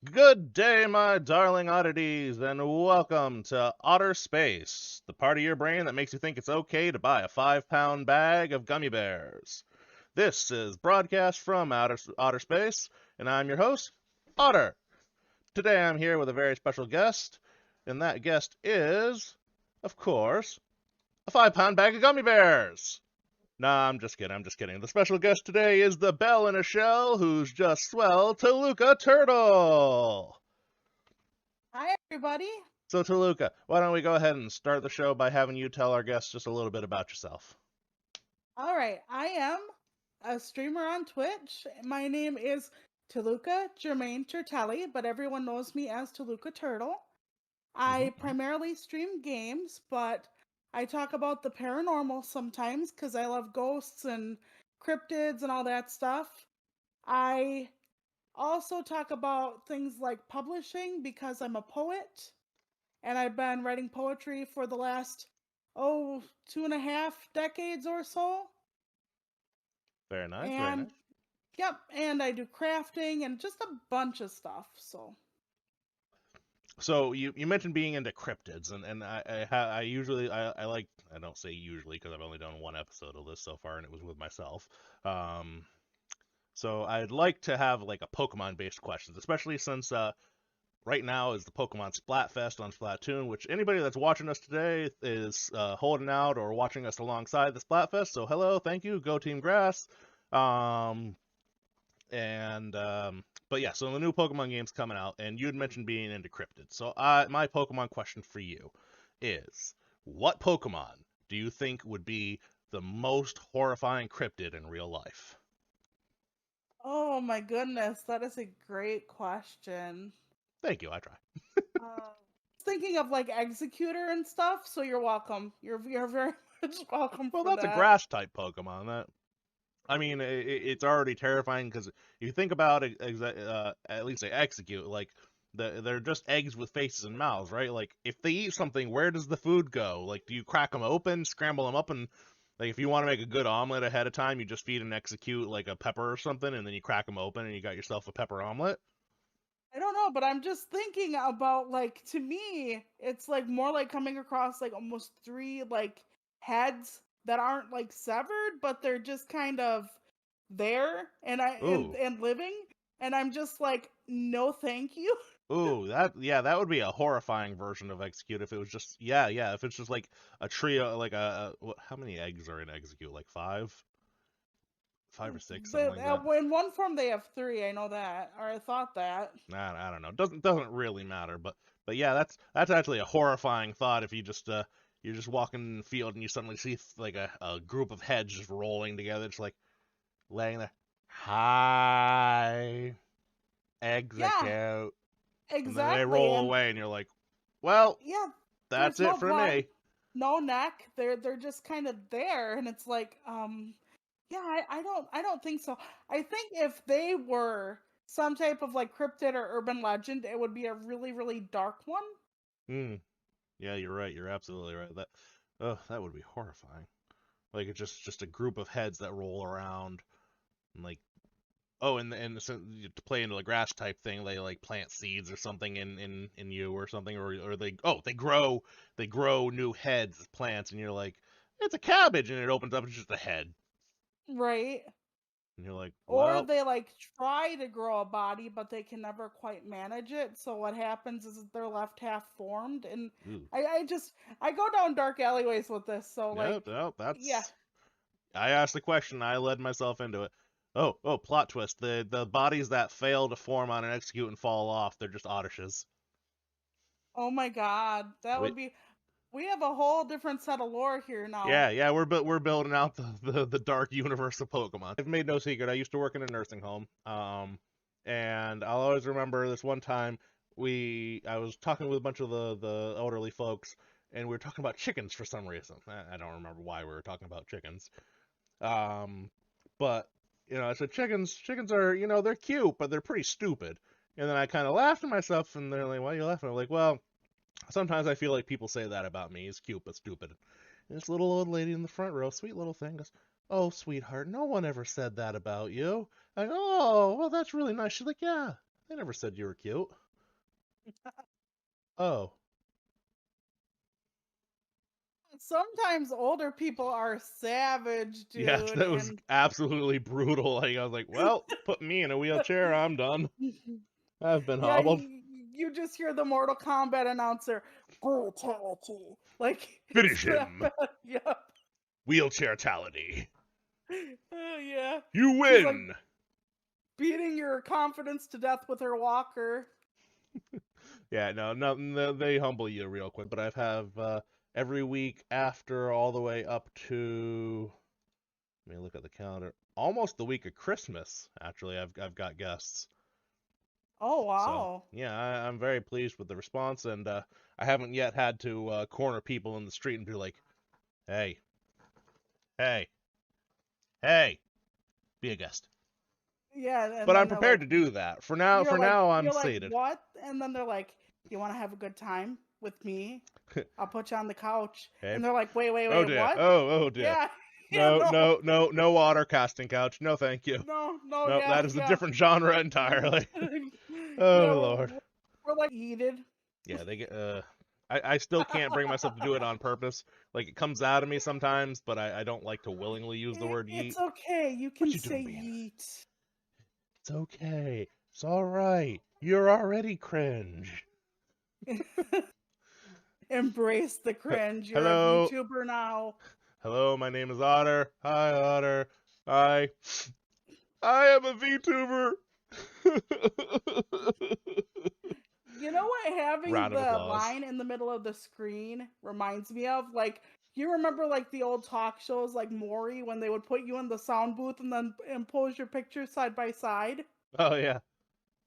Good day, my darling oddities, and welcome to Otter Space, the part of your brain that makes you think it's okay to buy a 5-pound bag of gummy bears. This is Broadcasts from Otter Space, and I'm your host, Otter. Today I'm here with a very special guest, and that guest is, of course, a 5-pound bag of gummy bears. Nah, I'm just kidding. The special guest today is the bell in a shell who's just swell, Toluca Turtle. Hi, everybody. So, Toluca, why don't we go ahead and start the show by having you tell our guests just a little bit about yourself? All right, I am a streamer on Twitch. My name is Toluca Germain Turtelli, but everyone knows me as Toluca Turtle. I Mm-hmm. primarily stream games, but I talk about the paranormal sometimes because I love ghosts and cryptids and all that stuff. I also talk about things like publishing because I'm a poet and I've been writing poetry for the last, 2.5 decades or so. Very nice, very And nice. yep, and I do crafting and just a bunch of stuff. So, So you mentioned being into cryptids, and I usually I like I don't say usually because I've only done one episode of this so far, and it was with myself. Um, so I'd like to have like a Pokemon based questions, especially since right now is the Pokemon Splatfest on Splatoon, which anybody that's watching us today is holding out or watching us alongside the Splatfest. So hello, thank you, go Team Grass. Um, and but yeah, so the new Pokemon game's coming out, and you had mentioned being into cryptids. So my Pokemon question for you is, what Pokemon do you think would be the most horrifying cryptid in real life? oh my goodness, that is a great question. Thank you, I try. Thinking of like Executor and stuff, so you're welcome. You're very much welcome Well, for that's a that. grass type Pokemon. That I mean, it's already terrifying because you think about it, at least they execute like they're just eggs with faces and mouths, right? Like if they eat something, where does the food go? Like, do you crack them open, scramble them up, and like if you want to make a good omelet ahead of time, you just feed and execute like a pepper or something, and then you crack them open, and you got yourself a pepper omelet. I don't know, but I'm just thinking about like to me, it's like more like coming across like almost three like heads that aren't like severed, but they're just kind of there and I Ooh, and living, and I'm just like, no, thank you. ooh, that would be a horrifying version of execute if it was just yeah, if it's just like a trio, like how many eggs are in execute? Like five or six, something like that. In one form they have three. I know that, or I thought that. I don't know. Doesn't really matter, but yeah, that's actually a horrifying thought if you just you're just walking in the field and you suddenly see like a group of heads just rolling together, just like laying there. Hi, Yeah, execute, and then they exactly, roll and away, and you're like, well, yeah, that's there's it no for blood, me. no neck. They're just kind of there, and it's like, yeah, I don't think so. I think if they were some type of like cryptid or urban legend, it would be a really, really dark one. Hmm. Yeah, you're right. You're absolutely right. That would be horrifying. Like it's just a group of heads that roll around and like oh, and so to play into the grass type thing, they like plant seeds or something in you or something, or they grow new heads, plants, and you're like, it's a cabbage, and it opens up, it's just a head, Right. and you're like, Or well, they like try to grow a body, but they can never quite manage it. So what happens is they're left half formed, and ooh, I go down dark alleyways with this. So no, like, no, yeah. that's. I asked the question, I led myself into it. Oh, plot twist: the bodies that fail to form on an execute and fall off, they're just oddities. Oh my God, that We would be. We have a whole different set of lore here now. Yeah, we're building out the dark universe of Pokemon. I've made no secret. I used to work in a nursing home, and I'll always remember this one time I was talking with a bunch of the elderly folks, and we were talking about chickens for some reason. I don't remember why we were talking about chickens, um, but I said chickens are they're cute, but they're pretty stupid. And then I kind of laughed at myself, and they're like, "Why are you laughing?" I'm like, "Well, sometimes I feel like people say that about me. He's cute but stupid." And this little old lady in the front row, sweet little thing, goes, "Oh, sweetheart, no one ever said that about you." I go, "Oh, well, that's really nice." She's like, "Yeah." I never said you were cute. Oh. Sometimes older people are savage, Yes, dude, that was and absolutely brutal. Like, I was like, well, put me in a wheelchair, I'm done. I've been yeah, hobbled. you just hear the Mortal Kombat announcer, brutality. Like it's Finish that him. bad. Yeah. Wheelchairtality. Yeah. You She's like win. beating your confidence to death with her walker. Yeah, no, they humble you real quick. But I've have every week after all the way up to, let me look at the calendar. Almost the week of Christmas. Actually, I've got guests. Oh So wow. yeah, I'm very pleased with the response, and I haven't yet had to corner people in the street and be like, "Hey, hey, hey, be a guest." Yeah, and But I'm then they're prepared like to do that. For now, I'm you're like, sated. what? And then they're like, you want to have a good time with me? I'll put you on the couch. Hey, And they're like, oh wait, dear, what? oh dear. Yeah. Yeah, No, no. no, no, no otter casting couch. No, thank you. No, No, yeah, that is a yeah. different genre entirely. Yeah, Oh Lord. we're like heated. Yeah, they get. I still can't bring myself to do it on purpose. Like it comes out of me sometimes, but I don't like to willingly use the word It's yeet. okay. You What can you doing, say Bean? yeet. It's okay. It's all right. You're already cringe. Embrace the cringe. You're a Hello, VTuber now. hello. My name is Otter. Hi, Otter. I am a VTuber. You know what having Round of the applause. line in the middle of the screen reminds me of? Like, you remember like the old talk shows like Maury when they would put you in the sound booth and then impose your pictures side by side? Oh yeah.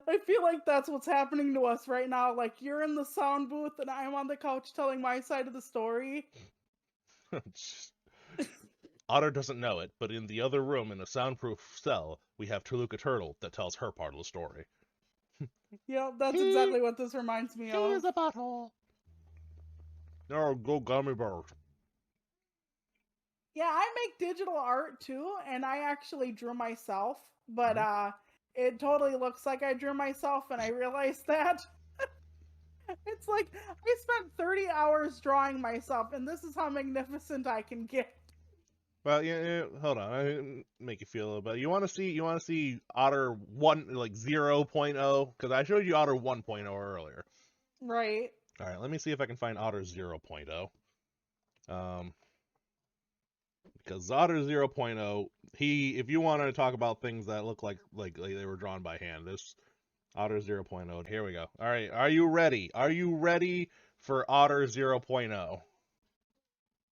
I feel like that's what's happening to us right now. Like, you're in the sound booth and I'm on the couch telling my side of the story. Otter doesn't know it, but in the other room in a soundproof cell, we have Toluca Turtle that tells her part of the story. Yeah, that's He exactly what this reminds me he of. is a butthole. Oh, go gummy bears. Yeah, I make digital art too, and I actually drew myself, but Mhm. it totally looks like I drew myself, and I realized that. It's like I spent 30 hours drawing myself, and this is how magnificent I can get. Well, yeah, hold on. I make you feel a little better. You want to see Otter 1 like 0.0 because I showed you Otter 1.0 earlier. Right. All right, let me see if I can find Otter 0.0. Because Otter 0.0, if you want to talk about things that look like they were drawn by hand, this Otter 0.0. Here we go. All right, are you ready? Are you ready for Otter 0.0?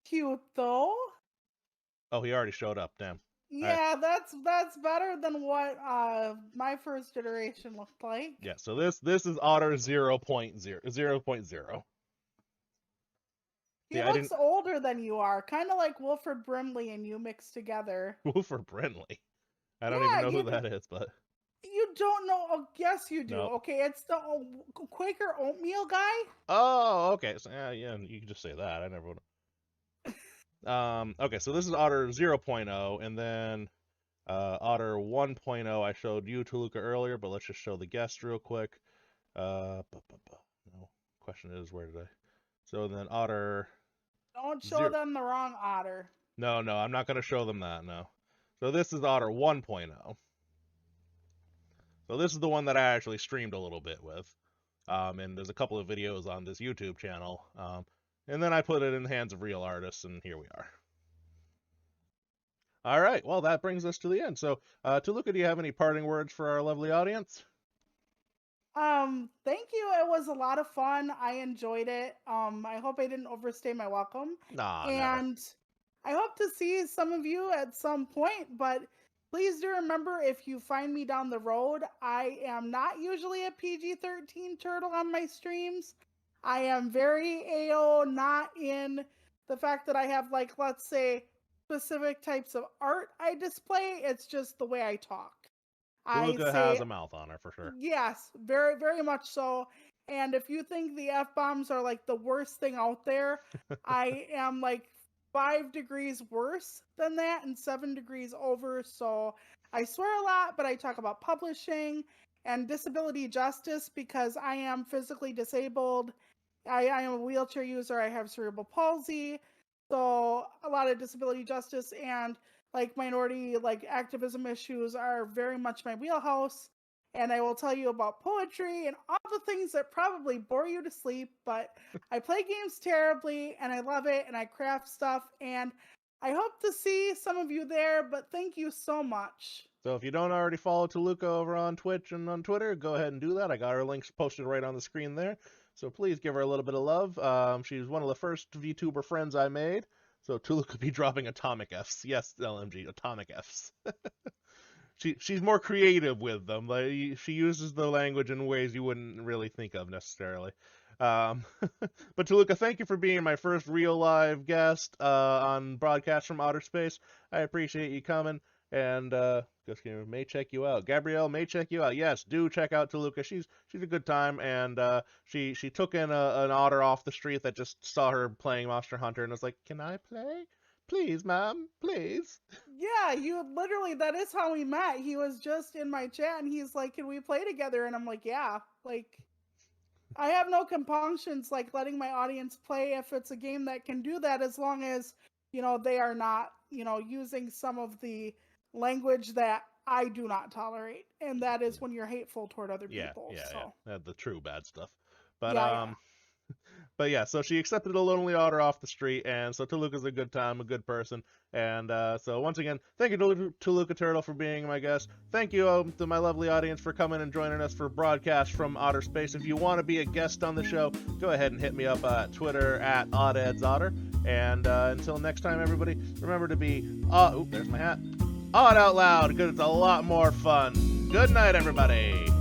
Cute though. Oh, he already showed up. Damn. All right. Yeah, that's better than what my first iteration looked like. Yeah, so this is Otter 0.0. 0.0. See, He I looks didn't older than you are, kind of like Wilford Brimley and you mixed together. Wilford Brimley. I don't even Yeah, know who that is, but you don't know. Oh, yes, you do. no. Okay, it's the Quaker oatmeal guy. Oh, okay. So yeah, you can just say that. I never would. Okay, so this is Otter 0.0, and then Otter 1.0. I showed you Toluca earlier, but let's just show the guest real quick. No. Question is, where did I? So then Otter Don't show 0. them the wrong otter. No, I'm not going to show them that. No. So this is Otter 1.0. So this is the one that I actually streamed a little bit with. And there's a couple of videos on this YouTube channel. And then I put it in the hands of real artists, and here we are. All right, well, that brings us to the end. So, Toluca, do you have any parting words for our lovely audience? Thank you. It was a lot of fun. I enjoyed it. I hope I didn't overstay my welcome. Nah, never. And I hope to see some of you at some point, but please do remember if you find me down the road, I am not usually a PG-13 turtle on my streams. I am very AO, not in the fact that I have, like, let's say, specific types of art I display. It's just the way I talk. I Toluca has say a mouth on her for sure. yes, very, very much so. And if you think the F bombs are like the worst thing out there, I am like 5 degrees worse than that and 7 degrees over. So I swear a lot, but I talk about publishing and disability justice because I am physically disabled. I am a wheelchair user. I have cerebral palsy. So a lot of disability justice and like minority like activism issues are very much my wheelhouse. And I will tell you about poetry and all the things that probably bore you to sleep, but I play games terribly and I love it and I craft stuff and I hope to see some of you there, but thank you so much. So if you don't already follow Toluca over on Twitch and on Twitter, go ahead and do that. I got her links posted right on the screen there. So please give her a little bit of love. She's one of the first Vtuber friends I made. So Toluca be dropping atomic Fs. Yes, LMG, atomic Fs. She's more creative with them. Like she uses the language in ways you wouldn't really think of necessarily. Um, but Toluca, thank you for being my first real live guest on Broadcasts from Otter Space. I appreciate you coming, and Ghost Gamer may check you out. Gabrielle may check you out. Yes, do check out Toluca. She's a good time, and she took in an otter off the street that just saw her playing Monster Hunter and was like, "Can I play? Please, ma'am, please." Yeah, you literally, that is how we met. He was just in my chat and he's like, "Can we play together?" And I'm like, "Yeah." Like, I have no compunctions like letting my audience play if it's a game that can do that as long as, they are not, using some of the language that I do not tolerate. And that is when you're hateful toward other people. So, The true bad stuff. But yeah. but yeah, so she accepted a lonely otter off the street, and so Toluca's a good time, a good person. And so once again, thank you to Toluca Turtle for being my guest. Thank you to my lovely audience for coming and joining us for Broadcasts from Otter Space. If you want to be a guest on the show, go ahead and hit me up at Twitter at OddEdsOtter. And until next time, everybody, remember to be, there's my hat, odd out loud, because it's a lot more fun. Good night, everybody.